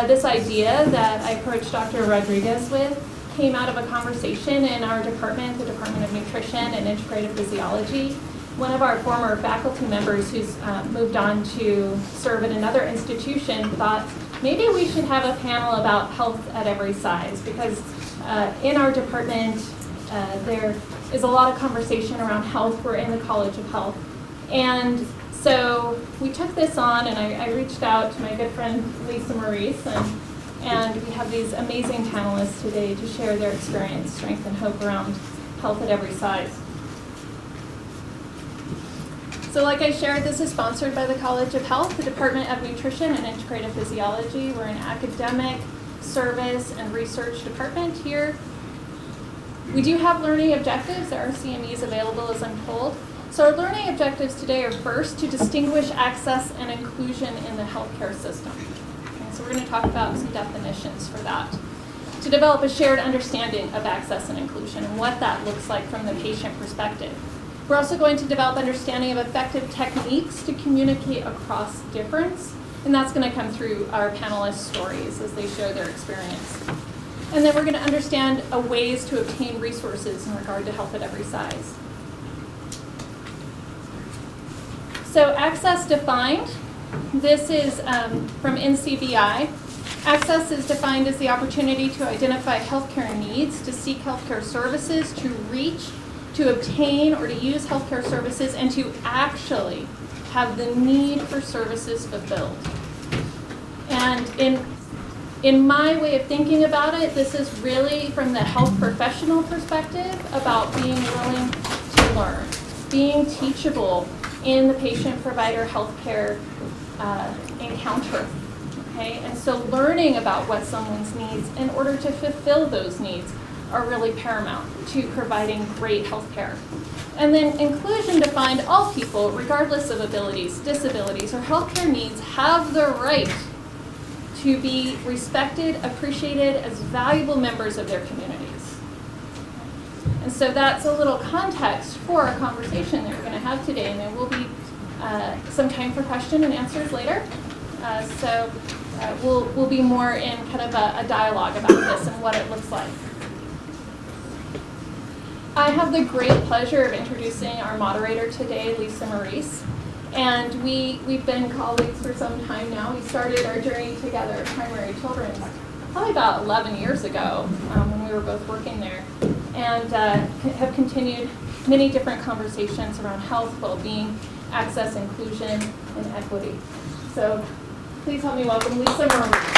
This idea that I approached Dr. Rodriguez with came out of a conversation in our department, the Department of Nutrition and Integrative Physiology. One of our former faculty members who's moved on to serve at another institution thought maybe we should have a panel about health at every size, because in our department there is a lot of conversation around health. We're in the College of Health. And so we took this on, and I reached out to my good friend Lisa Maurice, and we have these amazing panelists today to share their experience, strength, and hope around health at every size. So like I shared, this is sponsored by the College of Health, the Department of Nutrition and Integrative Physiology. We're an academic, service, and research department here. We do have learning objectives. There are CMEs available, as I'm told. So our learning objectives today are first to distinguish access and inclusion in the healthcare system. Okay, so we're going to talk about some definitions for that. To develop a shared understanding of access and inclusion and what that looks like from the patient perspective. We're also going to develop understanding of effective techniques to communicate across difference, and that's going to come through our panelists' stories as they share their experience. And then we're going to understand ways to obtain resources in regard to health at every size. So access defined, this is from NCBI. Access is defined as the opportunity to identify healthcare needs, to seek healthcare services, to reach, to obtain or to use healthcare services, and to actually have the need for services fulfilled. And in my way of thinking about it, this is really from the health professional perspective about being willing to learn, being teachable in the patient-provider healthcare encounter. Okay? And so learning about what someone's needs in order to fulfill those needs are really paramount to providing great healthcare. And then inclusion defined, all people, regardless of abilities, disabilities, or healthcare needs, have the right to be respected, appreciated as valuable members of their communities. And so that's a little context for our conversation that we're going to have today, and there will be some time for question and answers later. So we'll be more in kind of a dialogue about this and what it looks like. I have the great pleasure of introducing our moderator today, Lisa Maurice. And we've been colleagues for some time now. We started our journey together at Primary Children's probably about 11 years ago when we were both working there, and have continued many different conversations around health, well-being, access, inclusion, and equity. So please help me welcome Lisa Maurice.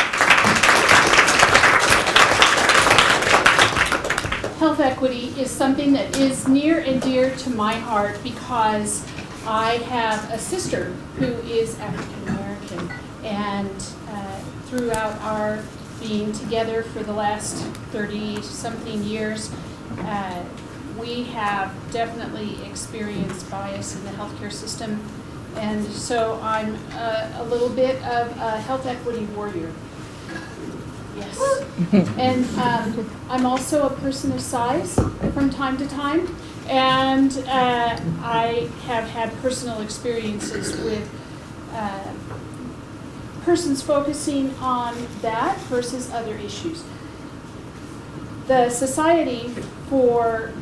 Health equity is something that is near and dear to my heart because I have a sister who is African American, and throughout our being together for the last 30-something years, we have definitely experienced bias in the healthcare system, and so I'm a little bit of a health equity warrior. Yes. And I'm also a person of size from time to time, and I have had personal experiences with persons focusing on that versus other issues. The Society for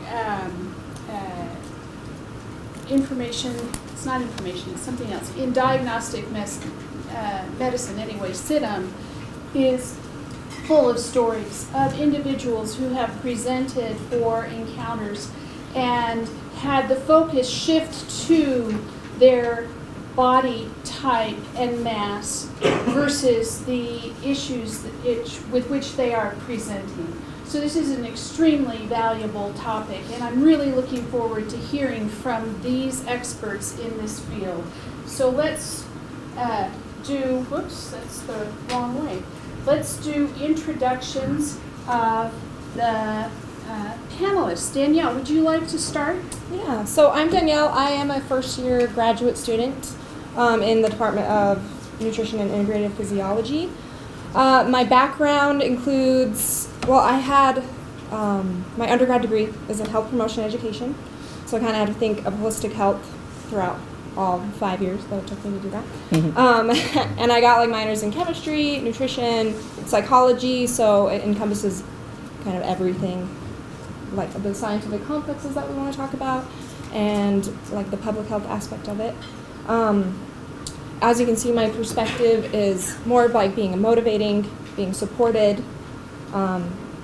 Information, it's not information, it's something else, in diagnostic medicine anyway, SIDM, is full of stories of individuals who have presented for encounters and had the focus shift to their body type and mass versus the issues with which they are presenting. So this is an extremely valuable topic, and I'm really looking forward to hearing from these experts in this field. So let's whoops, that's the wrong way. Let's do introductions of the panelists. Danielle, would you like to start? Yeah, so I'm Danielle. I am a first-year graduate student in the Department of Nutrition and Integrative Physiology. My background includes, well, I had my undergrad degree is in health promotion education, so I kind of had to think of holistic health throughout all 5 years that it took me to do that. And I got like minors in chemistry, nutrition, psychology, so it encompasses kind of everything, like the scientific complexes that we want to talk about, and like the public health aspect of it. As you can see, my perspective is more of like being motivating, being supported,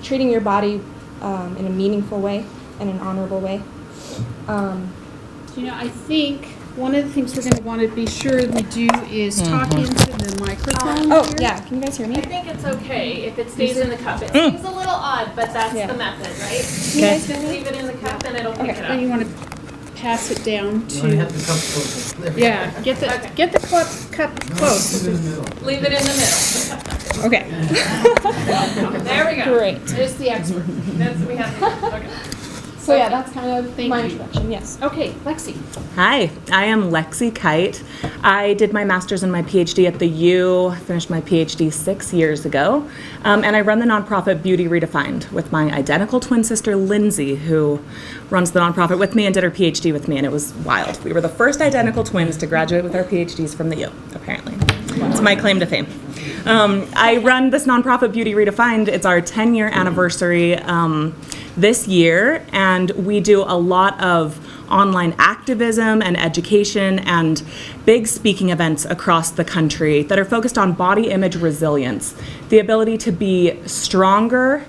treating your body in a meaningful way and an honorable way. I think one of the things we're going to want to be sure we do is talk into the microphone. Oh, here. yeah, can you guys hear me? I think it's okay if it stays in the cup. It seems a little odd, but that's the method, right? Can you guys hear me? Leave it in the cup and it'll pick it Then up. you want to pass it down You only to, have the cup closer. yeah, get the Okay. get the cup close. Leave it in the middle. Leave it in the middle. Okay. There we go. Great. There's the expert. That's we have. Okay. So yeah, that's kind of Thank my you. introduction, yes. Okay, Lexi. Hi, I am Lexi Kite. I did my master's and my Ph.D. at the U, finished my Ph.D. 6 years ago, and I run the nonprofit Beauty Redefined with my identical twin sister Lindsay, who runs the nonprofit with me and did her Ph.D. with me, and it was wild. We were the first identical twins to graduate with our Ph.D.s from the U, apparently. It's my claim to fame. I run this nonprofit Beauty Redefined. It's our 10-year anniversary this year, and we do a lot of online activism and education and big speaking events across the country that are focused on body image resilience, the ability to be stronger,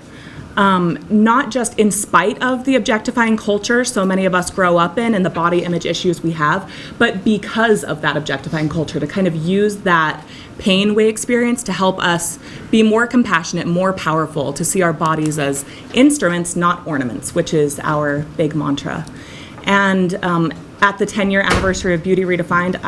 not just in spite of the objectifying culture so many of us grow up in and the body image issues we have, but because of that objectifying culture, to kind of use that pain we experience to help us be more compassionate, more powerful, to see our bodies as instruments, not ornaments, which is our big mantra. And at the 10-year anniversary of Beauty Redefined,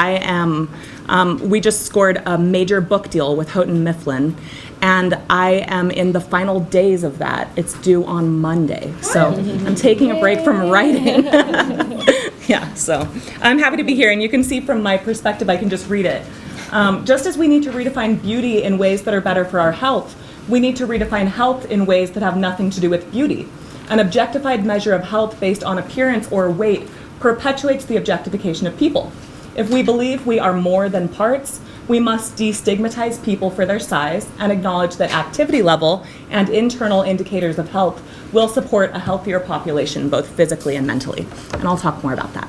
we just scored a major book deal with Houghton Mifflin, and I am in the final days of that. It's due on Monday, so I'm taking a break from writing. Yeah, so I'm happy to be here, and you can see from my perspective, I can just read it. Just as we need to redefine beauty in ways that are better for our health, we need to redefine health in ways that have nothing to do with beauty. An objectified measure of health based on appearance or weight perpetuates the objectification of people. If we believe we are more than parts, we must destigmatize people for their size and acknowledge that activity level and internal indicators of health will support a healthier population, both physically and mentally. And I'll talk more about that.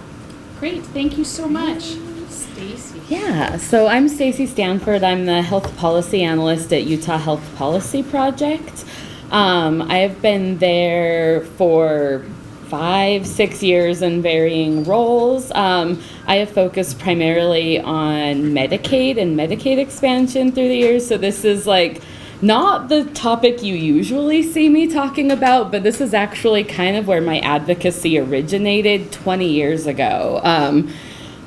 Great, thank you so much. Stacy. Yeah, so I'm Stacy Stanford. I'm the health policy analyst at Utah Health Policy Project. I have been there for 5-6 years in varying roles. I have focused primarily on Medicaid and Medicaid expansion through the years. So this is like not the topic you usually see me talking about, but this is actually kind of where my advocacy originated 20 years ago.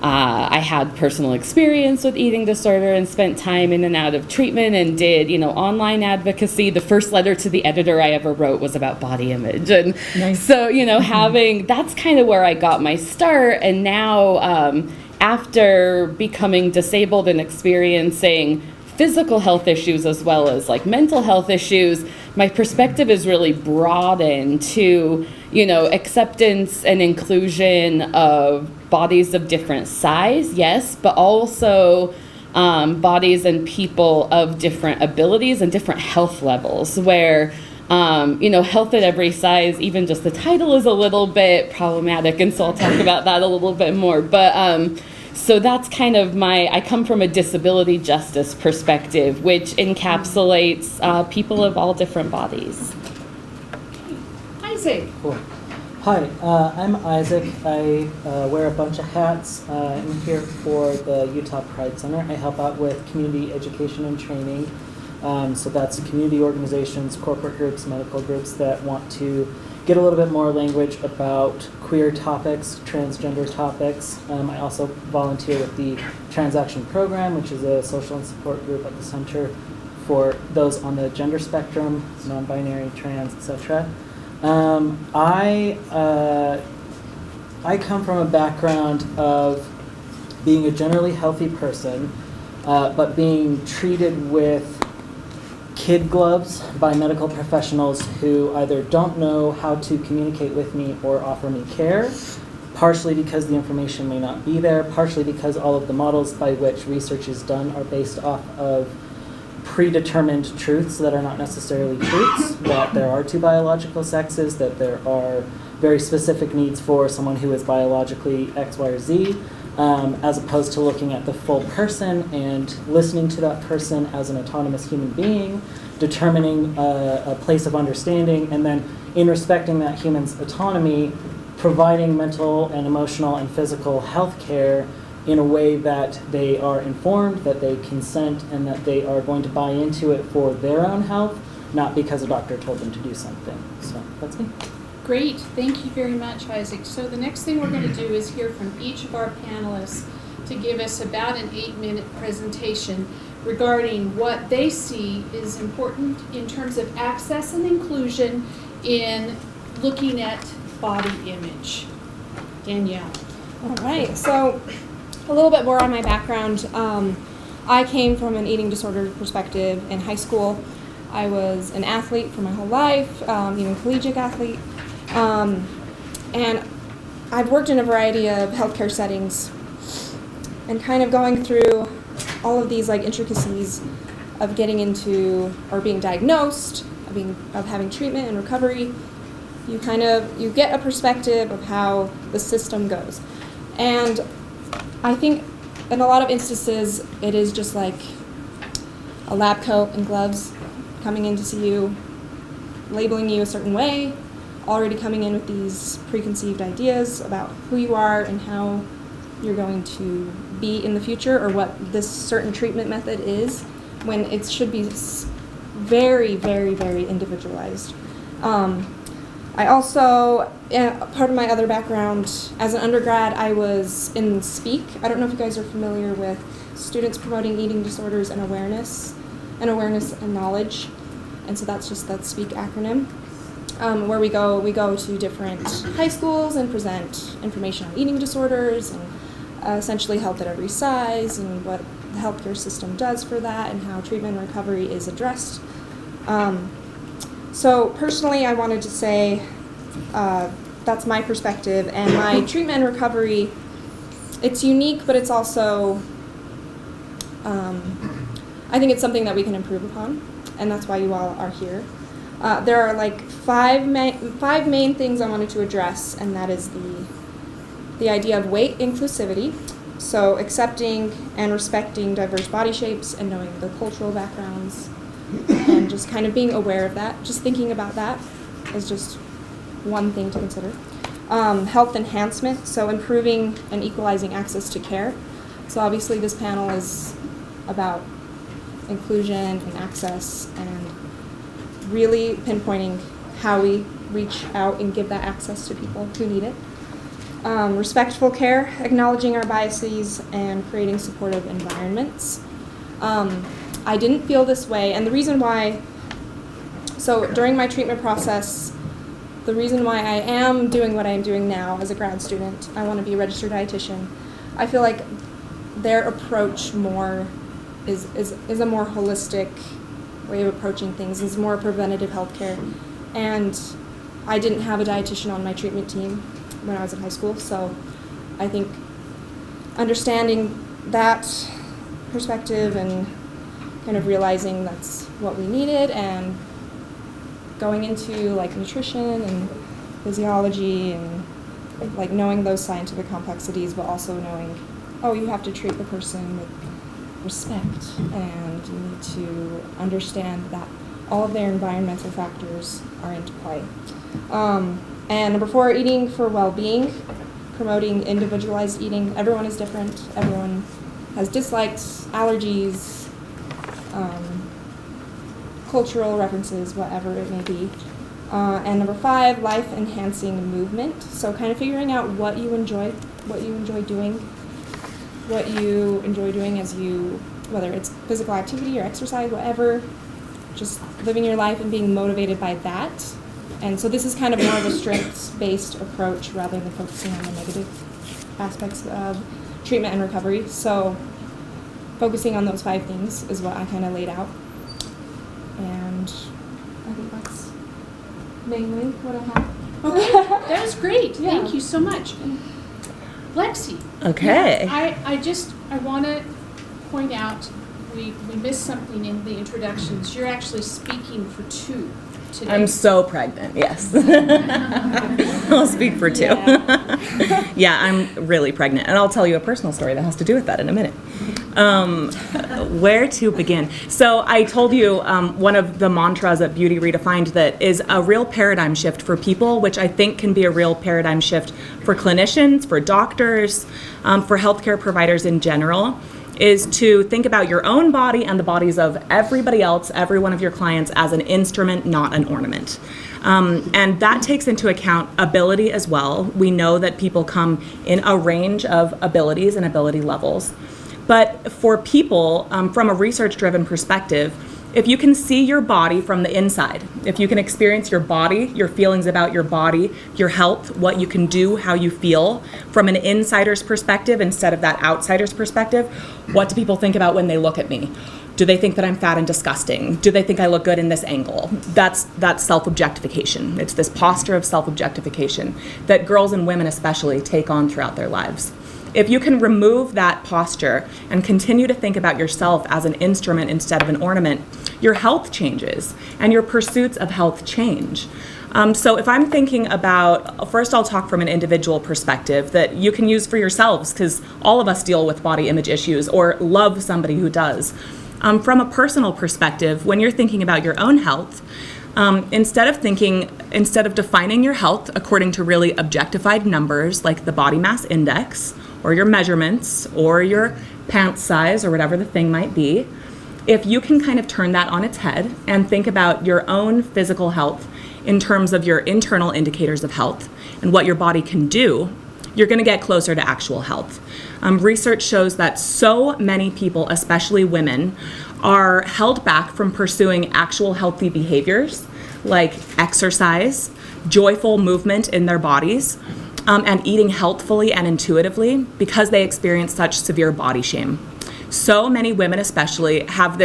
I had personal experience with eating disorder and spent time in and out of treatment and did, online advocacy. The first letter to the editor I ever wrote was about body image. And so, that's kind of where I got my start. And now, after becoming disabled and experiencing physical health issues as well as like mental health issues, my perspective is really broadened to, acceptance and inclusion of bodies of different size, yes, but also bodies and people of different abilities and different health levels where, health at every size, even just the title is a little bit problematic, and so I'll talk about that a little bit more. But so that's kind of I come from a disability justice perspective, which encapsulates people of all different bodies. Isaac. Cool. Hi, I'm Isaac. I wear a bunch of hats. I'm here for the Utah Pride Center. I help out with community education and training. So that's community organizations, corporate groups, medical groups that want to get a little bit more language about queer topics, transgender topics. I also volunteer with the Transaction Program, which is a social and support group at the center for those on the gender spectrum, non-binary, trans, etc. I come from a background of being a generally healthy person, but being treated with kid gloves by medical professionals who either don't know how to communicate with me or offer me care, partially because the information may not be there, partially because all of the models by which research is done are based off of predetermined truths that are not necessarily truths, that there are two biological sexes, that there are very specific needs for someone who is biologically X, Y, or Z, as opposed to looking at the full person and listening to that person as an autonomous human being, determining a place of understanding, and then in respecting that human's autonomy, providing mental and emotional and physical health care in a way that they are informed, that they consent, and that they are going to buy into it for their own health, not because a doctor told them to do something. So that's me. Great, thank you very much, Isaac. So the next thing we're going to do is hear from each of our panelists to give us about an 8-minute presentation regarding what they see is important in terms of access and inclusion in looking at body image. Danielle. All right, so a little bit more on my background. I came from an eating disorder perspective in high school. I was an athlete for my whole life, even collegiate athlete. And I've worked in a variety of healthcare settings and kind of going through all of these like intricacies of getting into or being diagnosed, of having treatment and recovery. You get a perspective of how the system goes. And I think in a lot of instances, it is just like a lab coat and gloves coming in to see you, labeling you a certain way, already coming in with these preconceived ideas about who you are and how you're going to be in the future or what this certain treatment method is, when it should be very, very, very individualized. I also, part of my other background, as an undergrad, I was in SPEAK. I don't know if you guys are familiar with Students Promoting Eating Disorders and Awareness and Knowledge. And so that's just that SPEAK acronym, where we go to different high schools and present information on eating disorders and essentially help at every size and what the healthcare system does for that and how treatment and recovery is addressed. So personally, I wanted to say that's my perspective, and my treatment and recovery, it's unique, but it's also, I think it's something that we can improve upon, and that's why you all are here. There are like five main things I wanted to address, and that is the idea of weight inclusivity, so accepting and respecting diverse body shapes and knowing the cultural backgrounds, and just kind of being aware of that. Just thinking about that is just one thing to consider. Health enhancement, so improving and equalizing access to care. So obviously this panel is about inclusion and access and really pinpointing how we reach out and give that access to people who need it. Respectful care, acknowledging our biases and creating supportive environments. I didn't feel this way, and the reason why, so during my treatment process, the reason why I am doing what I'm doing now as a grad student, I want to be a registered dietitian, I feel like their approach more is a more holistic way of approaching things, is more preventative healthcare, and I didn't have a dietitian on my treatment team when I was in high school, so I think understanding that perspective and kind of realizing that's what we needed and going into like nutrition and physiology and like knowing those scientific complexities, but also knowing, oh, you have to treat the person with respect and you need to understand that all of their environmental factors are into play. And number 4, eating for well-being, promoting individualized eating. Everyone is different. Everyone has dislikes, allergies, cultural references, whatever it may be. And number 5, life-enhancing movement. So kind of figuring out what you enjoy doing as you, whether it's physical activity or exercise, whatever, just living your life and being motivated by that. And so this is kind of more of a strengths-based approach rather than focusing on the negative aspects of treatment and recovery. So focusing on those 5 things is what I kind of laid out. And I think that's mainly what I have. Okay, that was great. Yeah. Thank you so much. Lexi. Okay. I want to point out we missed something in the introductions. You're actually speaking for 2 today. I'm so pregnant, yes. I'll speak for 2. Yeah, I'm really pregnant. And I'll tell you a personal story that has to do with that in a minute. Where to begin? So I told you one of the mantras at Beauty Redefined that is a real paradigm shift for people, which I think can be a real paradigm shift for clinicians, for doctors, for healthcare providers in general, is to think about your own body and the bodies of everybody else, every one of your clients, as an instrument, not an ornament. And that takes into account ability as well. We know that people come in a range of abilities and ability levels. But for people, from a research-driven perspective, if you can see your body from the inside, if you can experience your body, your feelings about your body, your health, what you can do, how you feel, from an insider's perspective instead of that outsider's perspective, what do people think about when they look at me? Do they think that I'm fat and disgusting? Do they think I look good in this angle? That's self-objectification. It's this posture of self-objectification that girls and women especially take on throughout their lives. If you can remove that posture and continue to think about yourself as an instrument instead of an ornament, your health changes and your pursuits of health change. So if I'm thinking about, first I'll talk from an individual perspective that you can use for yourselves, because all of us deal with body image issues or love somebody who does. From a personal perspective, when you're thinking about your own health, instead of defining your health according to really objectified numbers like the body mass index or your measurements or your pants size or whatever the thing might be, if you can kind of turn that on its head and think about your own physical health in terms of your internal indicators of health and what your body can do, you're going to get closer to actual health. Research shows that so many people, especially women, are held back from pursuing actual healthy behaviors like exercise, joyful movement in their bodies, and eating healthfully and intuitively because they experience such severe body shame. So many women especially have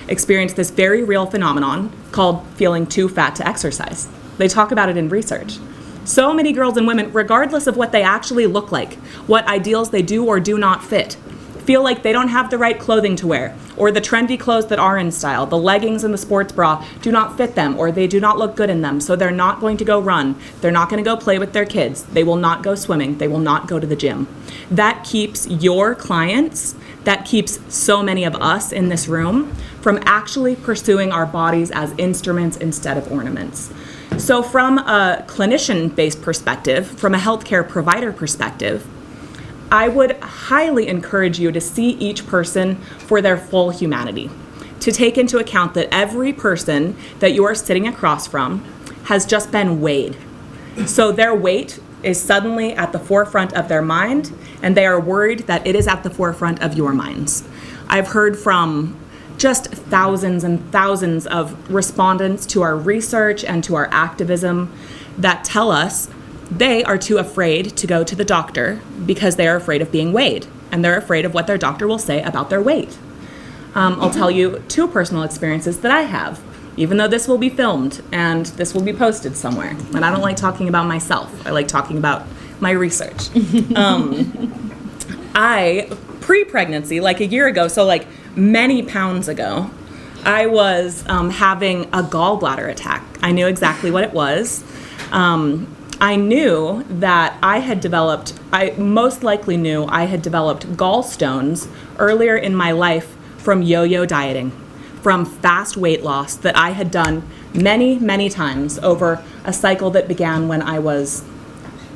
experienced this very real phenomenon called feeling too fat to exercise. They talk about it in research. So many girls and women, regardless of what they actually look like, what ideals they do or do not fit, feel like they don't have the right clothing to wear, or the trendy clothes that are in style, the leggings and the sports bra do not fit them, or they do not look good in them, so they're not going to go run, they're not going to go play with their kids, they will not go swimming, they will not go to the gym. That keeps your clients, that keeps so many of us in this room from actually pursuing our bodies as instruments instead of ornaments. So from a clinician-based perspective, from a healthcare provider perspective, I would highly encourage you to see each person for their full humanity, to take into account that every person that you are sitting across from has just been weighed. So their weight is suddenly at the forefront of their mind, and they are worried that it is at the forefront of your minds. I've heard from just thousands and thousands of respondents to our research and to our activism that tell us they are too afraid to go to the doctor because they are afraid of being weighed, and they're afraid of what their doctor will say about their weight. I'll tell you 2 personal experiences that I have, even though this will be filmed and this will be posted somewhere. And I don't like talking about myself. I like talking about my research. I, pre-pregnancy, like a year ago, so like many pounds ago, I was having a gallbladder attack. I knew exactly what it was. I knew that I most likely knew I had developed gallstones earlier in my life from yo-yo dieting, from fast weight loss that I had done many, many times over a cycle that began when I was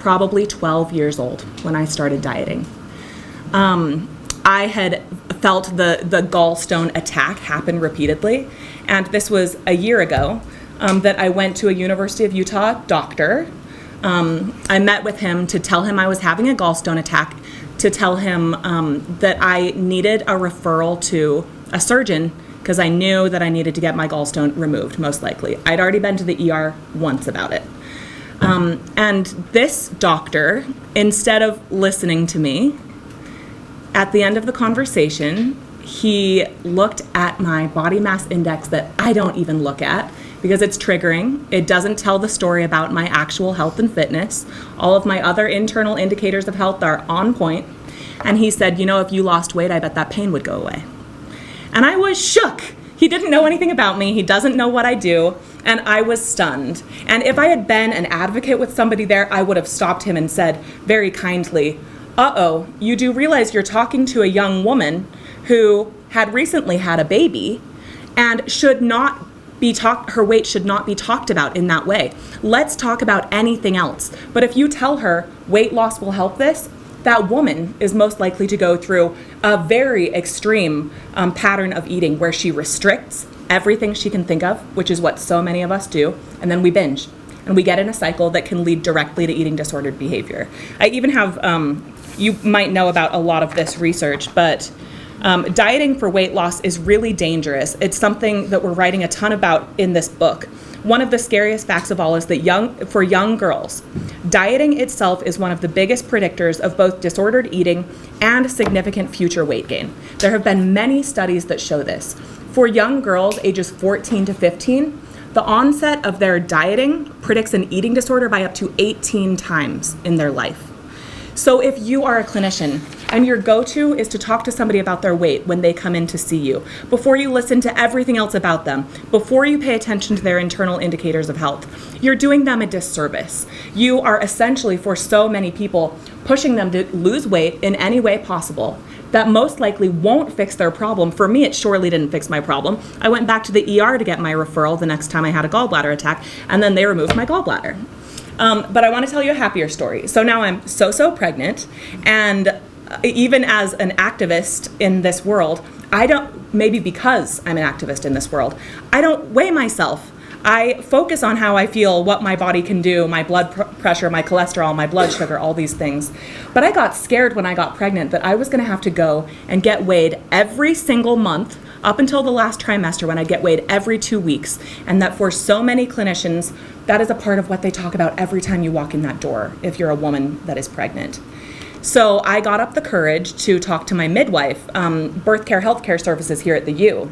probably 12 years old when I started dieting. I had felt the gallstone attack happen repeatedly, and this was a year ago that I went to a University of Utah doctor. I met with him to tell him I was having a gallstone attack, to tell him that I needed a referral to a surgeon because I knew that I needed to get my gallstone removed, most likely. I'd already been to the ER once about it. And this doctor, instead of listening to me, at the end of the conversation, he looked at my body mass index that I don't even look at because it's triggering. It doesn't tell the story about my actual health and fitness. All of my other internal indicators of health are on point. And he said, you know, if you lost weight, I bet that pain would go away. And I was shook. He didn't know anything about me. He doesn't know what I do. And I was stunned. And if I had been an advocate with somebody there, I would have stopped him and said very kindly, uh-oh, you do realize you're talking to a young woman who had recently had a baby and should not be her weight should not be talked about in that way. Let's talk about anything else. But if you tell her weight loss will help this, that woman is most likely to go through a very extreme pattern of eating where she restricts everything she can think of, which is what so many of us do, and then we binge. And we get in a cycle that can lead directly to eating disordered behavior. I even have, you might know about a lot of this research, but dieting for weight loss is really dangerous. It's something that we're writing a ton about in this book. One of the scariest facts of all is that for young girls, dieting itself is one of the biggest predictors of both disordered eating and significant future weight gain. There have been many studies that show this. For young girls ages 14 to 15, the onset of their dieting predicts an eating disorder by up to 18 times in their life. So if you are a clinician and your go-to is to talk to somebody about their weight when they come in to see you, before you listen to everything else about them, before you pay attention to their internal indicators of health, you're doing them a disservice. You are essentially, for so many people, pushing them to lose weight in any way possible that most likely won't fix their problem. For me, it surely didn't fix my problem. I went back to the ER to get my referral the next time I had a gallbladder attack, and then they removed my gallbladder. But I want to tell you a happier story. So now I'm so pregnant, and even as an activist in this world, maybe because I'm an activist in this world, I don't weigh myself. I focus on how I feel, what my body can do, my blood pressure, my cholesterol, my blood sugar, all these things. But I got scared when I got pregnant that I was going to have to go and get weighed every single month up until the last trimester, when I get weighed every 2 weeks. And that for so many clinicians, that is a part of what they talk about every time you walk in that door if you're a woman that is pregnant. So I got up the courage to talk to my midwife, birth care healthcare services here at the U.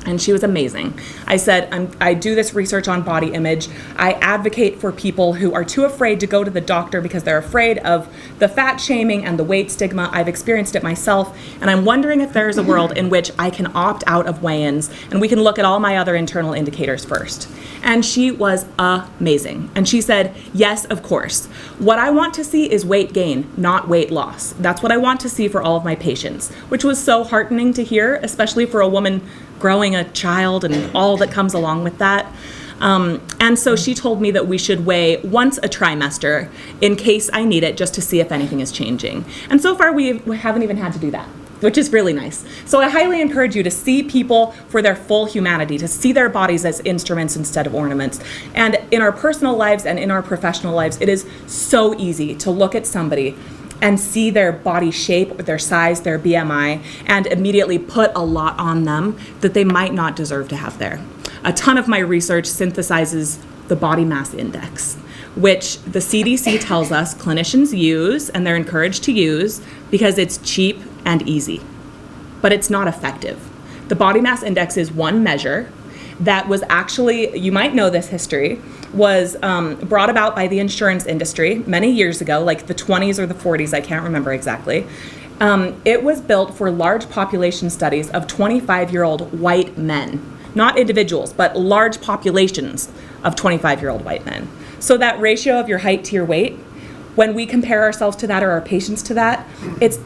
And she was amazing. I said, I do this research on body image. I advocate for people who are too afraid to go to the doctor because they're afraid of the fat shaming and the weight stigma. I've experienced it myself, and I'm wondering if there's a world in which I can opt out of weigh-ins and we can look at all my other internal indicators first. And she was amazing. And she said, yes, of course. What I want to see is weight gain, not weight loss. That's what I want to see for all of my patients, which was so heartening to hear, especially for a woman growing a child and all that comes along with that. And so she told me that we should weigh once a trimester in case I need it, just to see if anything is changing. And so far we haven't even had to do that, which is really nice. So I highly encourage you to see people for their full humanity, to see their bodies as instruments instead of ornaments. And in our personal lives and in our professional lives, it is so easy to look at somebody and see their body shape, their size, their BMI, and immediately put a lot on them that they might not deserve to have there. A ton of my research synthesizes the body mass index, which the CDC tells us clinicians use and they're encouraged to use because it's cheap and easy, but it's not effective. The body mass index is one measure that was actually, you might know this history, was brought about by the insurance industry many years ago, like the 20s or the 40s, I can't remember exactly. It was built for large population studies of 25-year-old white men, not individuals, but large populations of 25-year-old white men. So that ratio of your height to your weight, when we compare ourselves to that or our patients to that, it's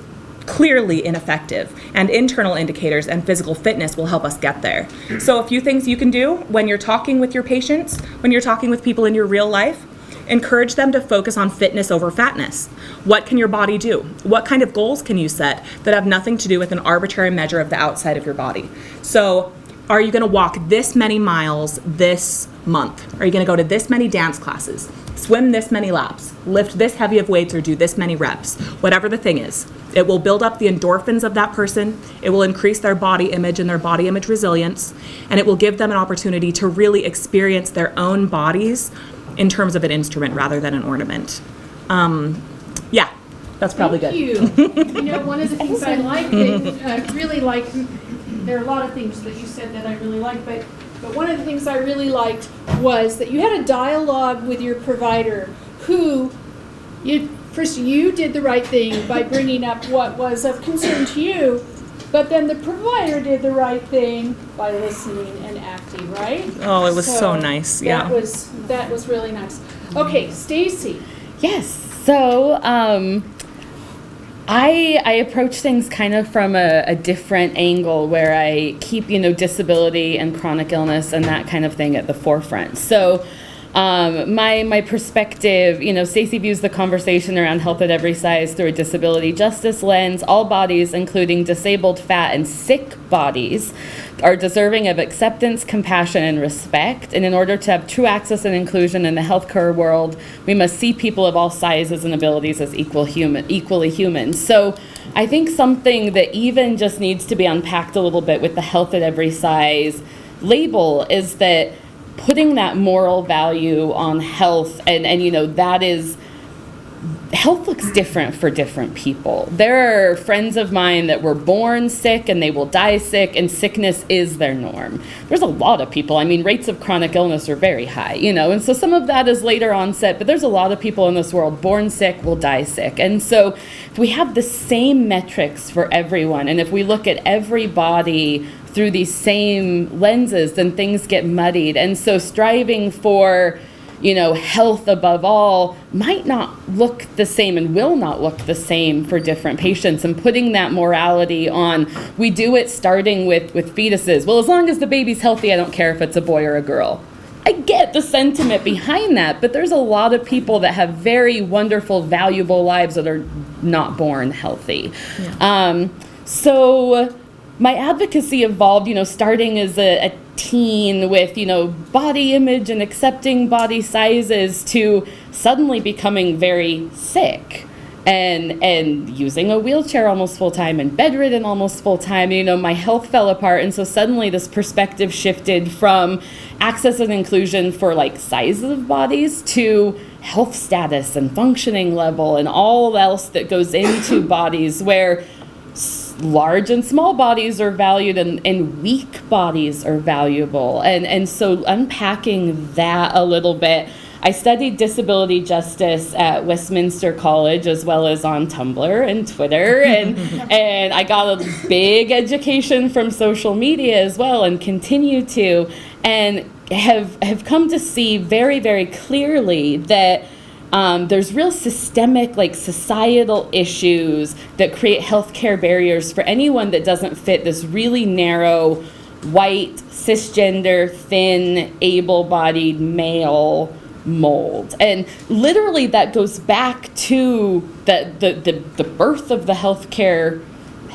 clearly ineffective, and internal indicators and physical fitness will help us get there. So a few things you can do when you're talking with your patients, when you're talking with people in your real life, encourage them to focus on fitness over fatness. What can your body do? What kind of goals can you set that have nothing to do with an arbitrary measure of the outside of your body? So are you going to walk this many miles this month? Are you going to go to this many dance classes? Swim this many laps, lift this heavy of weights, or do this many reps? Whatever the thing is, it will build up the endorphins of that person, it will increase their body image and their body image resilience, and it will give them an opportunity to really experience their own bodies in terms of an instrument rather than an ornament. That's probably Thank good. you. You know, one of the things I like that really like, there are a lot of things that you said that I really like, but one of the things I really liked was that you had a dialogue with your provider who, first you did the right thing by bringing up what was of concern to you, but then the provider did the right thing by listening and acting, right? Oh, it was so nice. Yeah. That was really nice. Okay, Stacy. Yes. So I approach things kind of from a different angle where I keep, disability and chronic illness and that kind of thing at the forefront. So my perspective, Stacy views the conversation around health at every size through a disability justice lens. All bodies, including disabled, fat, and sick bodies, are deserving of acceptance, compassion, and respect. And in order to have true access and inclusion in the healthcare world, we must see people of all sizes and abilities as equally human. So I think something that even just needs to be unpacked a little bit with the health at every size label is that putting that moral value on health and that is, health looks different for different people. There are friends of mine that were born sick and they will die sick, and sickness is their norm. There's a lot of people, rates of chronic illness are very high, and so some of that is later onset, but there's a lot of people in this world born sick, will die sick. And so if we have the same metrics for everyone, and if we look at everybody through these same lenses, then things get muddied. And so striving for, health above all might not look the same and will not look the same for different patients. And putting that morality on, we do it starting with fetuses. Well, as long as the baby's healthy, I don't care if it's a boy or a girl. I get the sentiment behind that, but there's a lot of people that have very wonderful, valuable lives that are not born healthy. Yeah. So my advocacy evolved, starting as a teen with, body image and accepting body sizes to suddenly becoming very sick and using a wheelchair almost full time and bedridden almost full time. My health fell apart. And so suddenly this perspective shifted from access and inclusion for sizes of bodies to health status and functioning level and all else that goes into bodies, where large and small bodies are valued and weak bodies are valuable. And so unpacking that a little bit, I studied disability justice at Westminster College as well as on Tumblr and Twitter, and I got a big education from social media as well and continue to, and have come to see very, very clearly that there's real systemic, societal issues that create healthcare barriers for anyone that doesn't fit this really narrow, white, cisgender, thin, able-bodied male mold. And literally that goes back to the birth of the healthcare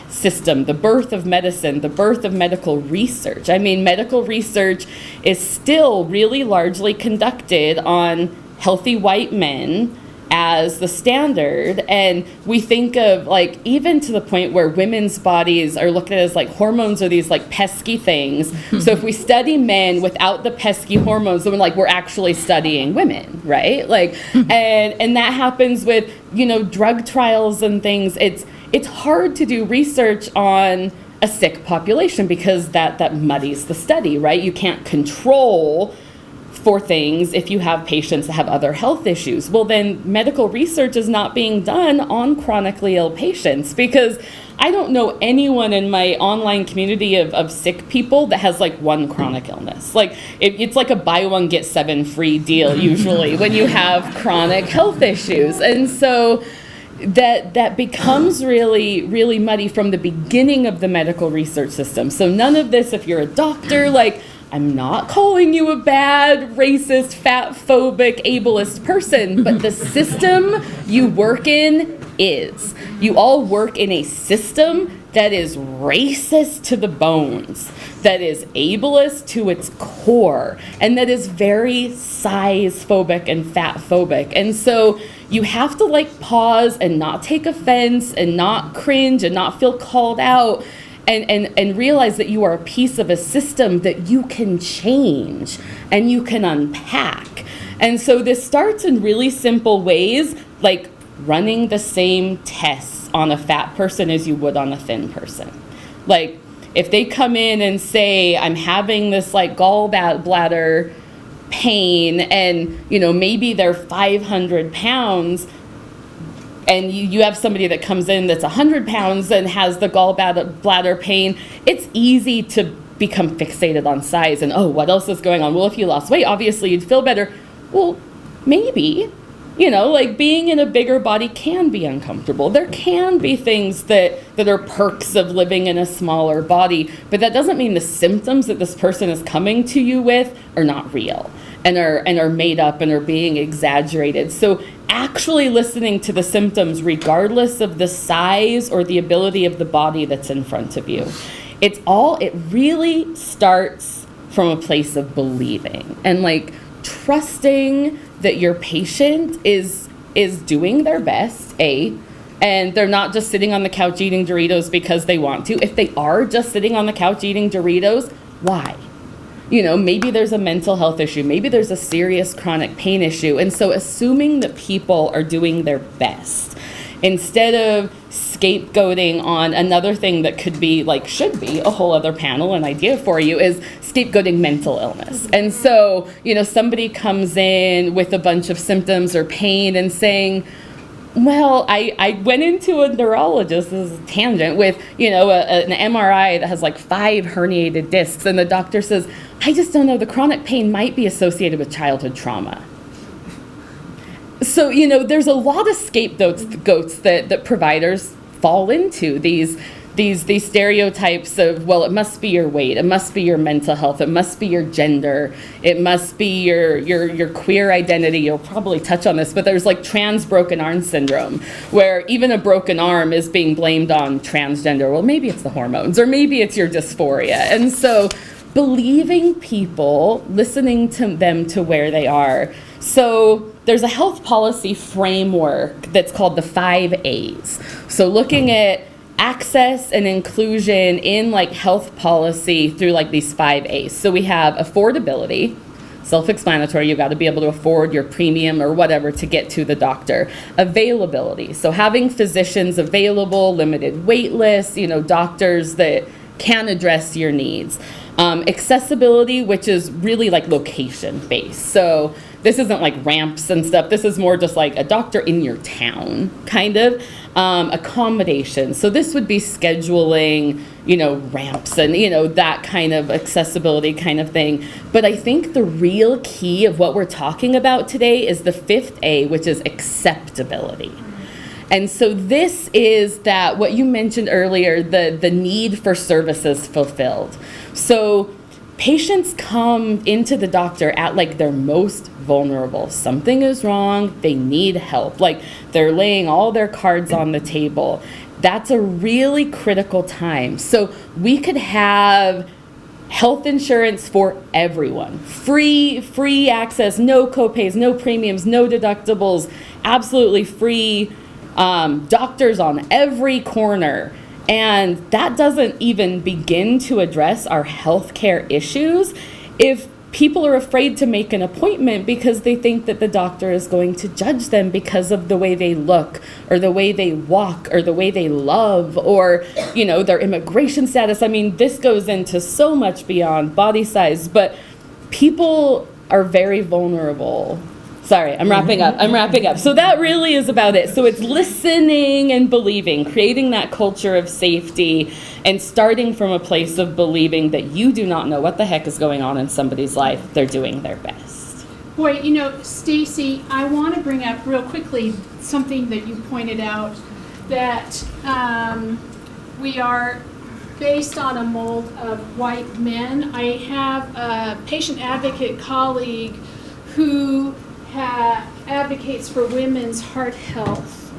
system, the birth of medicine, the birth of medical research. Medical research is still really largely conducted on healthy white men as the standard, and we think of even to the point where women's bodies are looked at as hormones are these pesky things. So if we study men without the pesky hormones, then we're actually studying women, right? And that happens with drug trials and things. It's hard to do research on a sick population because that muddies the study, right? You can't control for things if you have patients that have other health issues. Well, then medical research is not being done on chronically ill patients, because I don't know anyone in my online community of sick people that has one chronic illness. It's like a buy one get 7 free deal usually when you have chronic health issues. And so that becomes really, really muddy from the beginning of the medical research system. So none of this, if you're a doctor, I'm not calling you a bad, racist, fat-phobic, ableist person, but the system you work in is. You all work in a system that is racist to the bones, that is ableist to its core, and that is very size-phobic and fat-phobic. And so you have to pause and not take offense and not cringe and not feel called out, and realize that you are a piece of a system that you can change and you can unpack. And so this starts in really simple ways, running the same tests on a fat person as you would on a thin person. Like, if they come in and say, I'm having this like gallbladder pain, and maybe they're 500 pounds, and you have somebody that comes in that's 100 pounds and has the gallbladder pain, it's easy to become fixated on size and, oh, what else is going on? Well, if you lost weight, obviously you'd feel better. Well, maybe. Like being in a bigger body can be uncomfortable. There can be things that are perks of living in a smaller body, but that doesn't mean the symptoms that this person is coming to you with are not real and are made up and are being exaggerated. So actually listening to the symptoms regardless of the size or the ability of the body that's in front of you. It really starts from a place of believing and like trusting that your patient is doing their best, and they're not just sitting on the couch eating Doritos because they want to. If they are just sitting on the couch eating Doritos, why? Maybe there's a mental health issue, maybe there's a serious chronic pain issue. And so assuming that people are doing their best, instead of scapegoating on another thing that could be like, should be a whole other panel, an idea for you is scapegoating mental illness. And so, somebody comes in with a bunch of symptoms or pain and saying, well, I went into a neurologist, this is a tangent, with, an MRI that has like 5 herniated discs. And the doctor says, I just don't know, the chronic pain might be associated with childhood trauma. So, there's a lot of scapegoats that providers fall into, these stereotypes of, well, it must be your weight, it must be your mental health, it must be your gender, it must be your queer identity. You'll probably touch on this, but there's like trans broken arm syndrome, where even a broken arm is being blamed on transgender. Well, maybe it's the hormones, or maybe it's your dysphoria. And so believing people, listening to them to where they are. So there's a health policy framework that's called the 5 A's. So looking at access and inclusion in like health policy through like these 5 A's. So we have affordability, self-explanatory, you've got to be able to afford your premium or whatever to get to the doctor. Availability, so having physicians available, limited wait lists, doctors that can address your needs. Accessibility, which is really like location based. So this isn't like ramps and stuff. This is more just like a doctor in your town, kind of. Accommodation. So this would be scheduling, ramps and, that kind of accessibility kind of thing. But I think the real key of what we're talking about today is the 5th A, which is acceptability. And so this is that, what you mentioned earlier, the need for services fulfilled. So patients come into the doctor at like their most vulnerable. Something is wrong, they need help. Like they're laying all their cards on the table. That's a really critical time. So we could have health insurance for everyone. Free access, no copays, no premiums, no deductibles, absolutely free doctors on every corner. And that doesn't even begin to address our healthcare issues if people are afraid to make an appointment because they think that the doctor is going to judge them because of the way they look or the way they walk or the way they love or, their immigration status. I mean, this goes into so much beyond body size, but people are very vulnerable. Sorry, I'm wrapping up. So that really is about it. So it's listening and believing, creating that culture of safety and starting from a place of believing that you do not know what the heck is going on in somebody's life. They're doing their best. Boy, Stacy, I want to bring up real quickly something that you pointed out, that we are based on a mold of white men. I have a patient advocate colleague who advocates for women's heart health,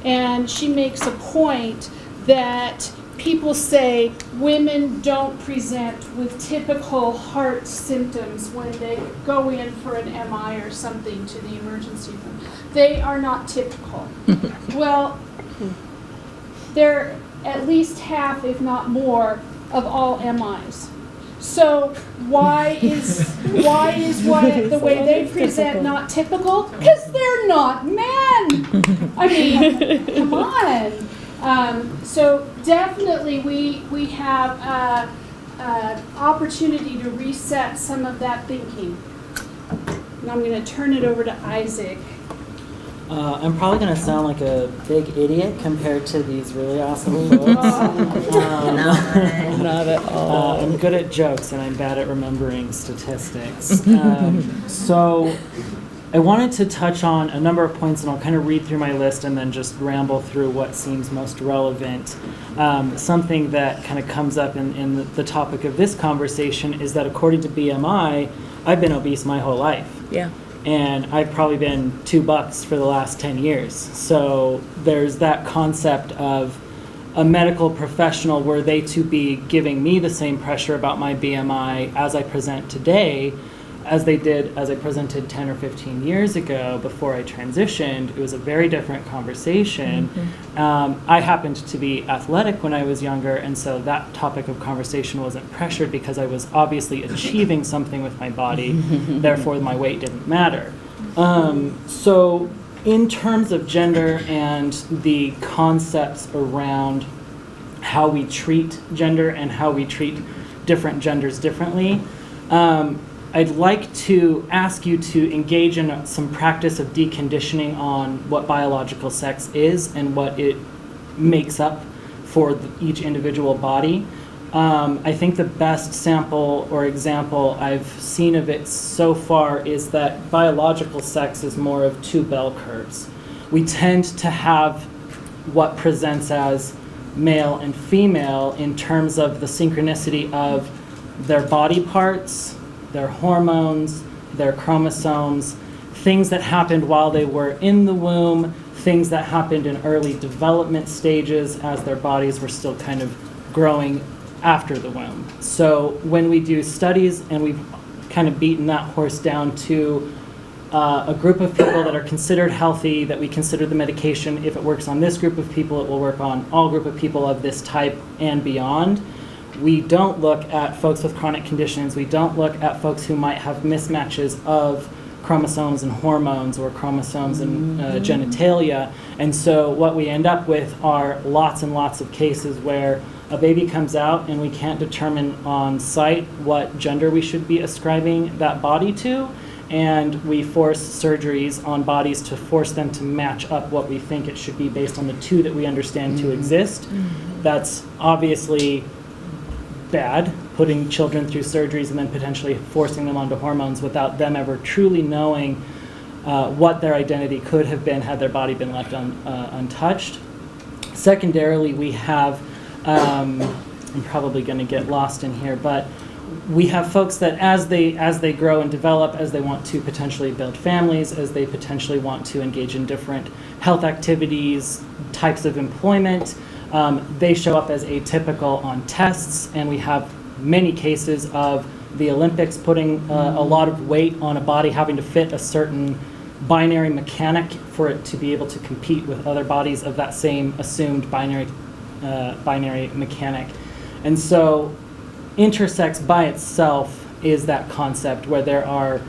and she makes a point that people say women don't present with typical heart symptoms when they go in for an MI or something to the emergency room. They are not typical. Well, they're at least half, if not more, of all MIs. So why is what the way they present not typical? Because they're not men. I mean, come on. So definitely we have an opportunity to reset some of that thinking. And I'm going to turn it over to Isaac. I'm probably going to sound like a big idiot compared to these really awesome folks. Not at all. I'm good at jokes and I'm bad at remembering statistics. So I wanted to touch on a number of points, and I'll kind of read through my list and then just ramble through what seems most relevant. Something that kind of comes up in the topic of this conversation is that according to BMI, I've been obese my whole life. Yeah. And I've probably been $2 for the last 10 years. So there's that concept of a medical professional, were they to be giving me the same pressure about my BMI as I present today, as they did as I presented 10 or 15 years ago before I transitioned. It was a very different conversation. Mm-hmm. I happened to be athletic when I was younger, and so that topic of conversation wasn't pressured because I was obviously achieving something with my body, therefore my weight didn't matter. So in terms of gender and the concepts around how we treat gender and how we treat different genders differently, I'd like to ask you to engage in some practice of deconditioning on what biological sex is and what it makes up for each individual body. I think the best sample or example I've seen of it so far is that biological sex is more of two bell curves. We tend to have what presents as male and female in terms of the synchronicity of their body parts, their hormones, their chromosomes, things that happened while they were in the womb, things that happened in early development stages as their bodies were still kind of growing after the womb. So when we do studies, and we've kind of beaten that horse down to a group of people that are considered healthy, that we consider the medication, if it works on this group of people, it will work on all group of people of this type and beyond. We don't look at folks with chronic conditions. We don't look at folks who might have mismatches of chromosomes and hormones or chromosomes and genitalia. And so what we end up with are lots and lots of cases where a baby comes out and we can't determine on site what gender we should be ascribing that body to. And we force surgeries on bodies to force them to match up what we think it should be based on the two that we understand to exist. That's obviously bad, putting children through surgeries and then potentially forcing them onto hormones without them ever truly knowing what their identity could have been had their body been left untouched. Secondarily, we have, I'm probably going to get lost in here, but we have folks that as they grow and develop, as they want to potentially build families, as they potentially want to engage in different health activities, types of employment, they show up as atypical on tests, and we have many cases of the Olympics putting a lot of weight on a body having to fit a certain binary mechanic for it to be able to compete with other bodies of that same assumed binary mechanic. And so intersex by itself is that concept where there are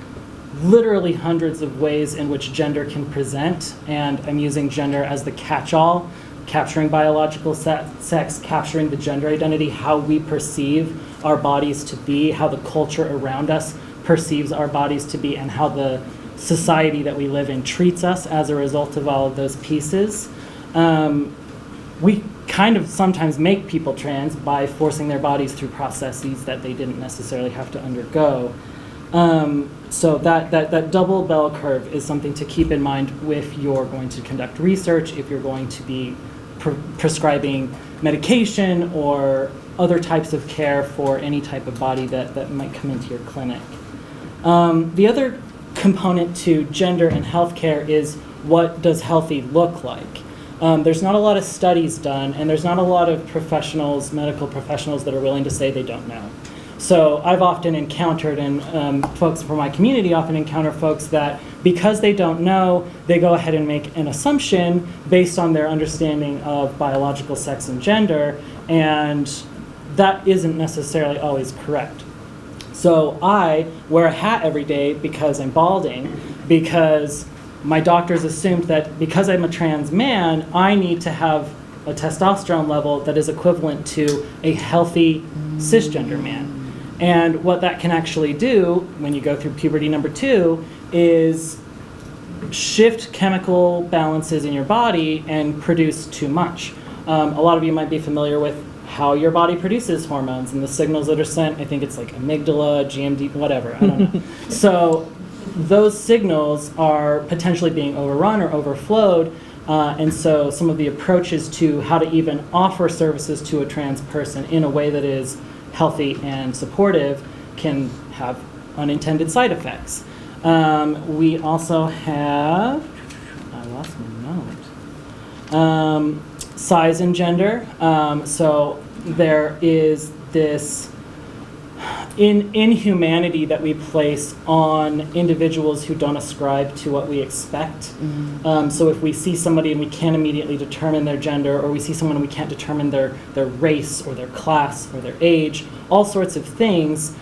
literally hundreds of ways in which gender can present, and I'm using gender as the catch-all, capturing biological sex, capturing the gender identity, how we perceive our bodies to be, how the culture around us perceives our bodies to be, and how the society that we live in treats us as a result of all of those pieces. We kind of sometimes make people trans by forcing their bodies through processes that they didn't necessarily have to undergo. So that double bell curve is something to keep in mind if you're going to conduct research, if you're going to be prescribing medication or other types of care for any type of body that might come into your clinic. The other component to gender and healthcare is, what does healthy look like? There's not a lot of studies done, and there's not a lot of professionals, medical professionals, that are willing to say they don't know. So I've often encountered, and folks from my community often encounter folks that, because they don't know, they go ahead and make an assumption based on their understanding of biological sex and gender, and that isn't necessarily always correct. So I wear a hat every day because I'm balding, because my doctors assumed that because I'm a trans man, I need to have a testosterone level that is equivalent to a healthy cisgender man. And what that can actually do when you go through puberty number 2 is shift chemical balances in your body and produce too much. A lot of you might be familiar with how your body produces hormones and the signals that are sent. I think it's like amygdala, GMD, whatever, I don't know. So those signals are potentially being overrun or overflowed, and so some of the approaches to how to even offer services to a trans person in a way that is healthy and supportive can have unintended side effects. We also have, I lost my note, size and gender. So there is this inhumanity that we place on individuals who don't ascribe to what we expect. So if we see somebody and we can't immediately determine their gender, or we see someone and we can't determine their race or their class or their age, all sorts of things,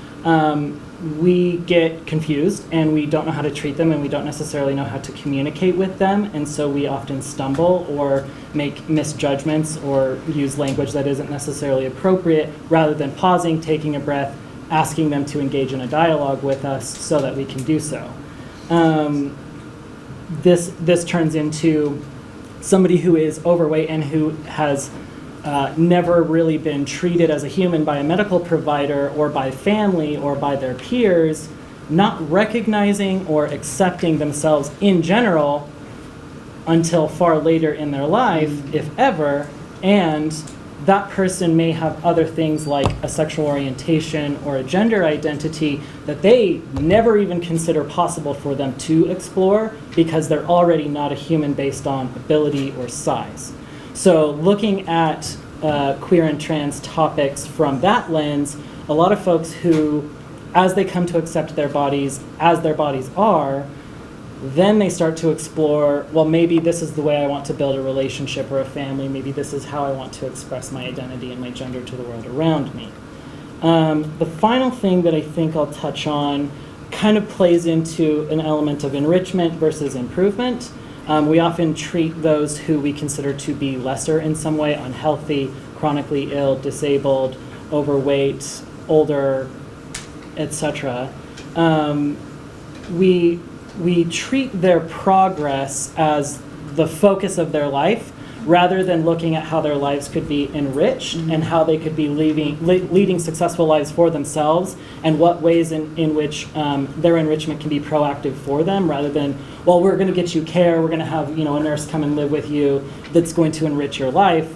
we get confused and we don't know how to treat them, and we don't necessarily know how to communicate with them, and so we often stumble or make misjudgments or use language that isn't necessarily appropriate, rather than pausing, taking a breath, asking them to engage in a dialogue with us so that we can do so. This turns into somebody who is overweight and who has never really been treated as a human by a medical provider or by family or by their peers, not recognizing or accepting themselves in general until far later in their life, if ever, and that person may have other things like a sexual orientation or a gender identity that they never even consider possible for them to explore, because they're already not a human based on ability or size. So looking at queer and trans topics from that lens, a lot of folks who, as they come to accept their bodies as their bodies are, then they start to explore, well, maybe this is the way I want to build a relationship or a family. Maybe this is how I want to express my identity and my gender to the world around me. The final thing that I think I'll touch on kind of plays into an element of enrichment versus improvement. We often treat those who we consider to be lesser in some way, unhealthy, chronically ill, disabled, overweight, older, etc. We treat their progress as the focus of their life, rather than looking at how their lives could be enriched and how they could be leading successful lives for themselves, and what ways in which their enrichment can be proactive for them, rather than, well, we're going to get you care, we're going to have a nurse come and live with you that's going to enrich your life.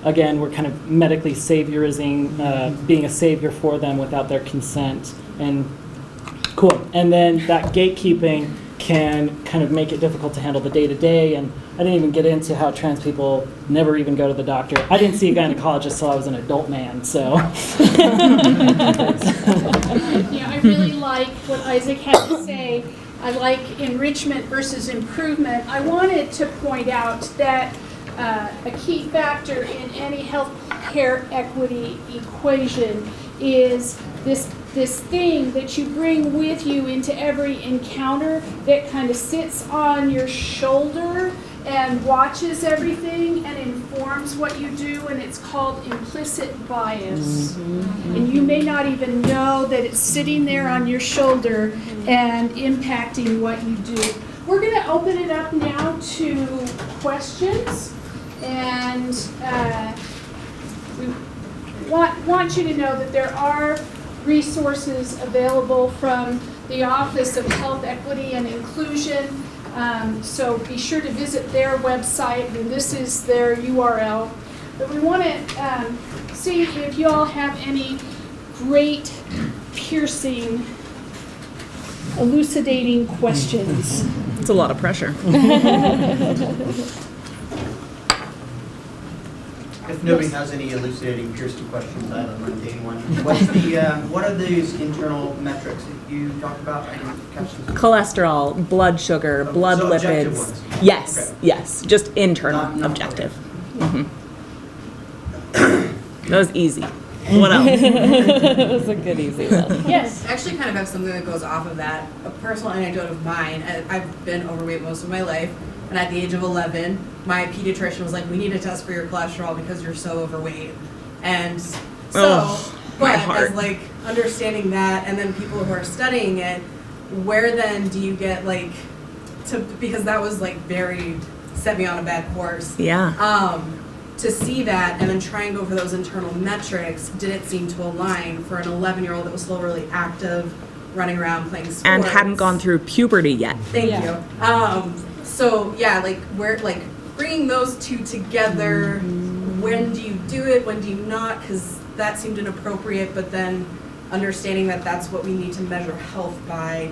Again, we're kind of medically saviorizing, being a savior for them without their consent. And cool. And then that gatekeeping can kind of make it difficult to handle the day-to-day. And I didn't even get into how trans people never even go to the doctor. I didn't see a gynecologist till I was an adult man, so. Yeah, I really like what Isaac had to say. I like enrichment versus improvement. I wanted to point out that a key factor in any healthcare equity equation is this thing that you bring with you into every encounter that kind of sits on your shoulder and watches everything and informs what you do, and it's called implicit bias. And you may not even know that it's sitting there on your shoulder and impacting what you do. We're going to open it up now to questions, and we want you to know that there are resources available from the Office of Health Equity and Inclusion. So be sure to visit their website, and this is their URL. But we want to see if you all have any great, piercing, elucidating questions. It's a lot of pressure. If nobody has any elucidating, piercing questions, I have a mundane one. What are these internal metrics that you talked about? I didn't catch them. Cholesterol, blood sugar, blood so objective lipids. ones. Yes, Okay. yes, just internal, Not objective. okay. That was easy. What else? It was a good easy one. Yes. I actually kind of have something that goes off of that. A personal anecdote of mine. I've been overweight most of my life, and at the age of 11, my pediatrician was like, "We need to test for your cholesterol because you're so overweight." And so, my but heart. as like understanding that, and then people who are studying it, where then do you get like to, because that was like very set me on a bad course. Yeah. To see that and then try and go for those internal metrics didn't seem to align for an 11-year-old that was still really active, running around playing sports. And hadn't gone through puberty yet. Thank you. So yeah, like we're like bringing those two together. When do you do it? When do you not? Because that seemed inappropriate. But then understanding that that's what we need to measure health by.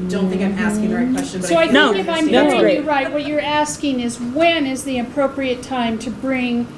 Don't think I'm asking the right question. But So I feel think like if I'm understand. hearing you right, what you're asking is when is the appropriate time to bring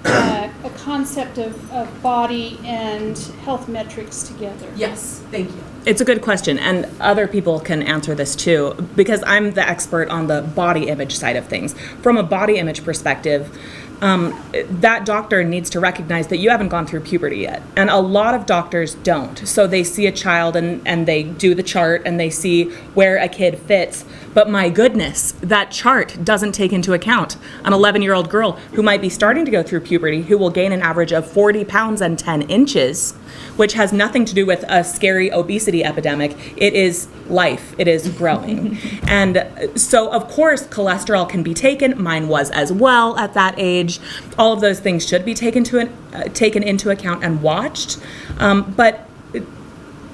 a concept of body and health metrics together? Yes, thank you. It's a good question, and other people can answer this too, because I'm the expert on the body image side of things. From a body image perspective, that doctor needs to recognize that you haven't gone through puberty yet. And a lot of doctors don't. So they see a child and they do the chart and they see where a kid fits. But my goodness, that chart doesn't take into account an 11-year-old girl who might be starting to go through puberty, who will gain an average of 40 pounds and 10 inches, which has nothing to do with a scary obesity epidemic. It is life. It is growing. And so, of course, cholesterol can be taken. Mine was as well at that age. All of those things should be taken into account and watched. But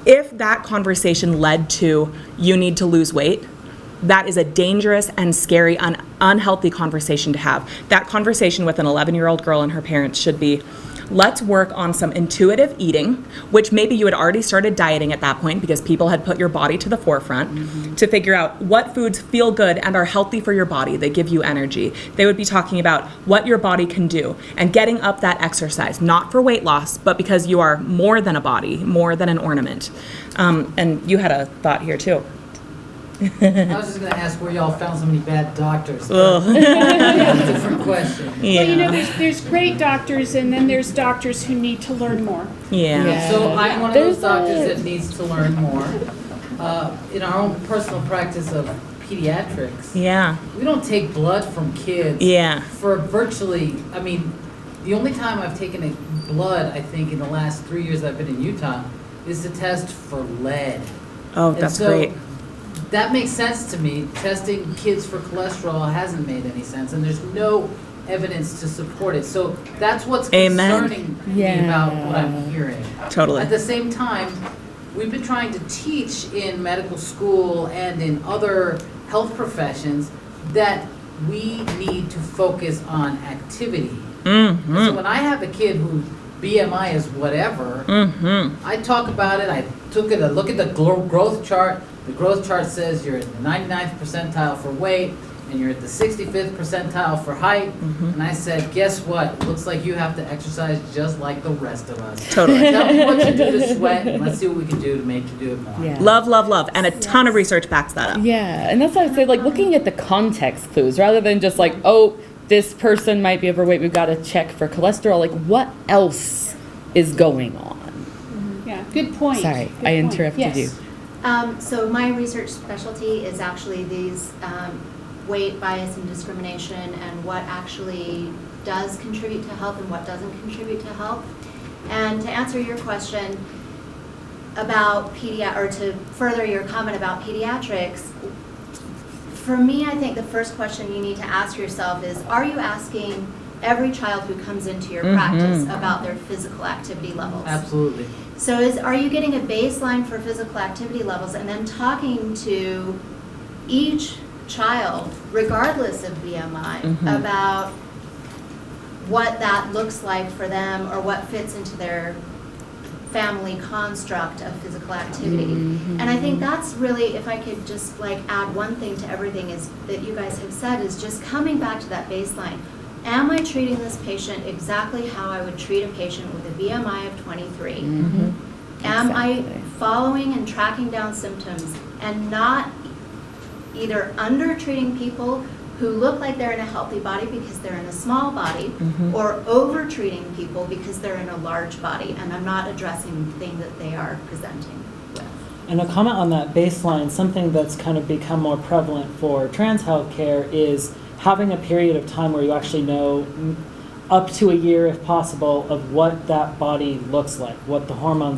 if that conversation led to you need to lose weight, that is a dangerous and scary, unhealthy conversation to have. That conversation with an 11-year-old girl and her parents should be, let's work on some intuitive eating, which maybe you had already started dieting at that point because people had put your body to the forefront to figure out what foods feel good and are healthy for your body. They give you energy. They would be talking about what your body can do and getting up that exercise, not for weight loss, but because you are more than a body, more than an ornament. And you had a thought here too. I was just going to ask where y'all found so many bad doctors. Different question. Yeah. Well, you know, there's great doctors, and then there's doctors who need to learn more. Yeah. So I'm one of those doctors that needs to learn more. In our own personal practice of pediatrics, Yeah. we don't take blood from kids Yeah. for virtually, I mean, the only time I've taken blood, I think, in the last 3 years I've been in Utah, is to test for lead. Oh, And that's so great. That makes sense to me. Testing kids for cholesterol hasn't made any sense, and there's no evidence to support it. So that's what's Amen. concerning me about what I'm hearing. Totally. At the same time, we've been trying to teach in medical school and in other health professions that we need to focus on activity. Mm-hmm. So when I have a kid whose BMI is whatever, I talk about it. I took a look at the growth chart. The growth chart says you're at the 99th percentile for weight, and you're at the 65th percentile for height. And I said, guess what? Looks like you have to exercise just like the rest of us. Totally. Tell me what you do to sweat, and let's see what we can do to make you do it more. Yeah. Love, love, love. And a ton of research backs that up. Yeah, and that's why I would say, like, looking at the context clues rather than just like, oh, this person might be overweight, we've got to check for cholesterol. Like, what else is going on? Yeah, good point. Sorry, Good I point. interrupted Yes. you. So my research specialty is actually these weight bias and discrimination and what actually does contribute to health and what doesn't contribute to health. And to answer your question about or to further your comment about pediatrics, for me, I think the first question you need to ask yourself is, are you asking every child who comes into your practice about their physical activity levels? Absolutely. So are you getting a baseline for physical activity levels and then talking to each child, regardless of BMI, about what that looks like for them or what fits into their family construct of physical activity? And I think that's really, if I could just like add one thing to everything is that you guys have said, is just coming back to that baseline. Am I treating this patient exactly how I would treat a patient with a BMI of 23? Am I following and tracking down symptoms and not either under-treating people who look like they're in a healthy body because they're in a small body, Mhm. or over-treating people because they're in a large body, and I'm not addressing the thing that they are presenting with. And a comment on that baseline, something that's kind of become more prevalent for trans healthcare is having a period of time where you actually know up to a year, if possible, of what that body looks like, what the hormone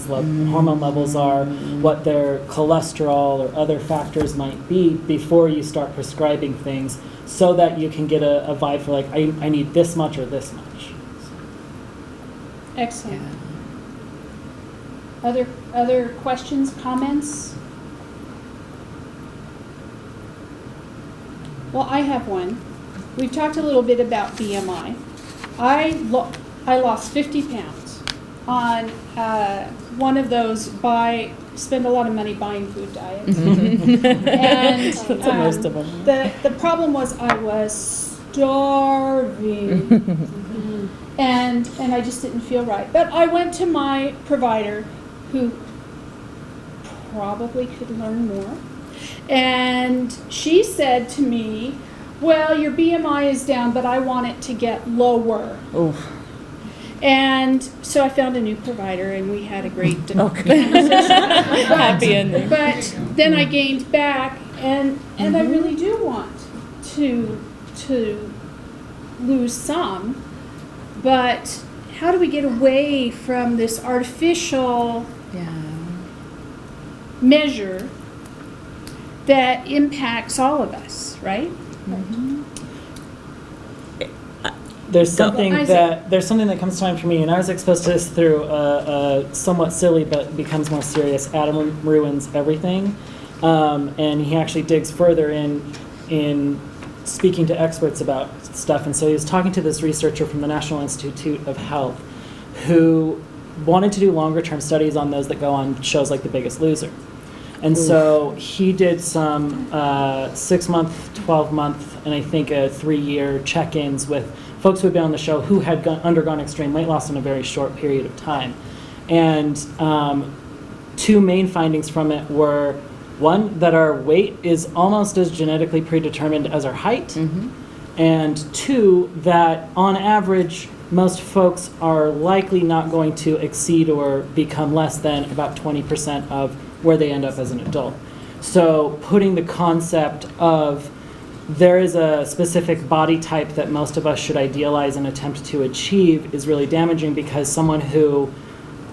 levels are, what their cholesterol or other factors might be before you start prescribing things, so that you can get a vibe for like, I need this much or this much. Excellent. Other questions, comments? Well, I have one. We've talked a little bit about BMI. I lost 50 pounds on one of those spend a lot of money buying food diets. And That's what most of them. the problem was I was starving. and I just didn't feel right. But I went to my provider, who probably could learn more. And she said to me, well, your BMI is down, but I want it to get lower. Oof. And so I found a new provider, and we had a great Happy ending. But then I gained back, and I really do want to lose some. But how do we get away from this artificial measure that impacts all of us, right? There's something Isaac. that comes to mind for me, and I was exposed to this through a somewhat silly but becomes more serious Adam Ruins Everything, and he actually digs further in speaking to experts about stuff. And so he was talking to this researcher from the National Institute of Health who wanted to do longer term studies on those that go on shows like The Biggest Loser. And so he did some 6-month, 12-month, and I think 3-year check-ins with folks who had been on the show who had undergone extreme weight loss in a very short period of time. And 2 main findings from it were, one, that our weight is almost as genetically predetermined as our height, and 2, that on average, most folks are likely not going to exceed or become less than about 20% of where they end up as an adult. So putting the concept of there is a specific body type that most of us should idealize and attempt to achieve is really damaging, because someone who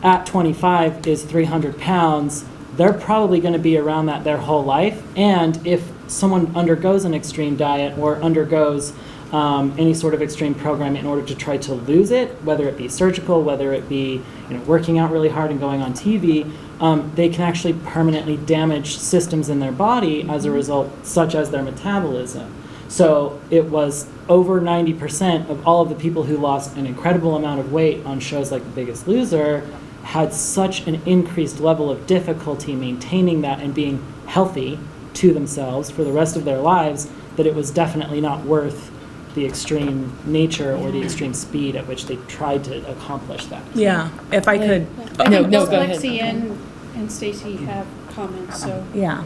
at 25 is 300 pounds, they're probably going to be around that their whole life. And if someone undergoes an extreme diet or undergoes any sort of extreme program in order to try to lose it, whether it be surgical, whether it be working out really hard and going on TV, they can actually permanently damage systems in their body as a result, such as their metabolism. So it was over 90% of all of the people who lost an incredible amount of weight on shows like The Biggest Loser had such an increased level of difficulty maintaining that and being healthy to themselves for the rest of their lives, that it was definitely not worth the extreme nature or the extreme speed at which they tried to accomplish that. Yeah, if I could. I think no, both go ahead. Lexie and Stacy have comments, so. Yeah.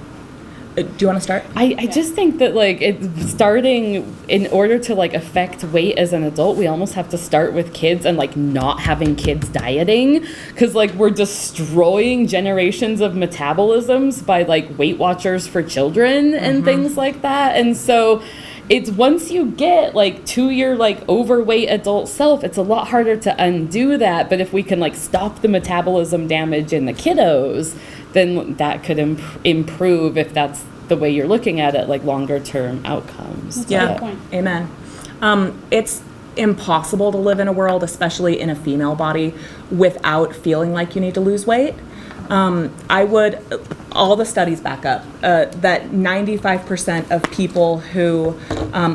Do you want to start? I just think that it's starting, in order to affect weight as an adult, we almost have to start with kids and not having kids dieting, because we're destroying generations of metabolisms by Weight Watchers for children and things like that. And so it's once you get to your overweight adult self, it's a lot harder to undo that. But if we can stop the metabolism damage in the kiddos, then that could improve, if that's the way you're looking at it, longer term outcomes. That's a Yeah. good point. Amen. It's impossible to live in a world, especially in a female body, without feeling like you need to lose weight. All the studies back up that 95% of people who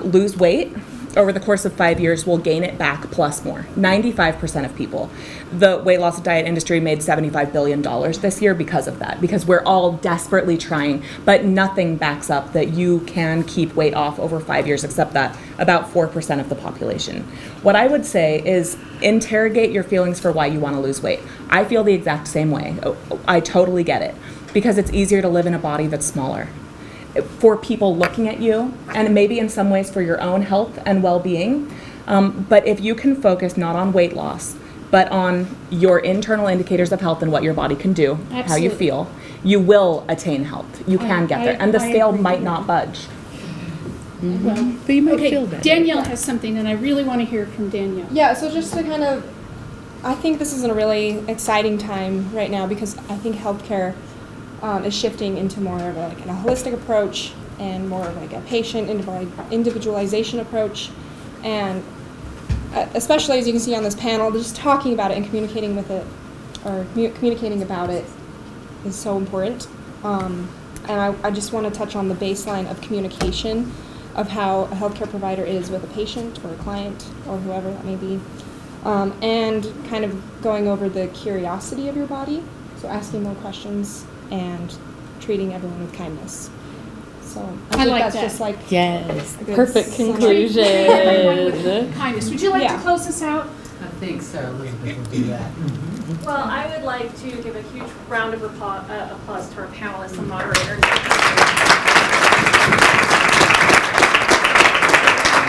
lose weight over the course of 5 years will gain it back plus more. 95% of people. The weight loss diet industry made $75 billion this year because of that, because we're all desperately trying, but nothing backs up that you can keep weight off over 5 years, except that about 4% of the population. What I would say is interrogate your feelings for why you want to lose weight. I feel the exact same way. I totally get it, because it's easier to live in a body that's smaller. for people looking at you, and maybe in some ways for your own health and well-being. But if you can focus not on weight loss, but on your internal indicators of health and what your body can do, how you Absolutely. feel, you will attain health. You can get there. And the I scale agree might with not budge. Well, But you might okay, feel better. Danielle has something, and I really want to hear from Danielle. Yeah, so just to kind of, I think this is a really exciting time right now because I think healthcare is shifting into more of a holistic approach and more of like a patient individualization approach. And especially as you can see on this panel, just talking about it and communicating with it, or communicating about it is so important. And I just want to touch on the baseline of communication of how a healthcare provider is with a patient or a client or whoever that may be. And kind of going over the curiosity of your body, so asking more questions and treating everyone with kindness. So I think like that's that. just like Yes, a good perfect summary. conclusion. Treat everyone with kindness. Would you like Yeah. to close us out? I think Sarah Elizabeth will do that. Well, I would like to give a huge round of applause to our panelists and moderators.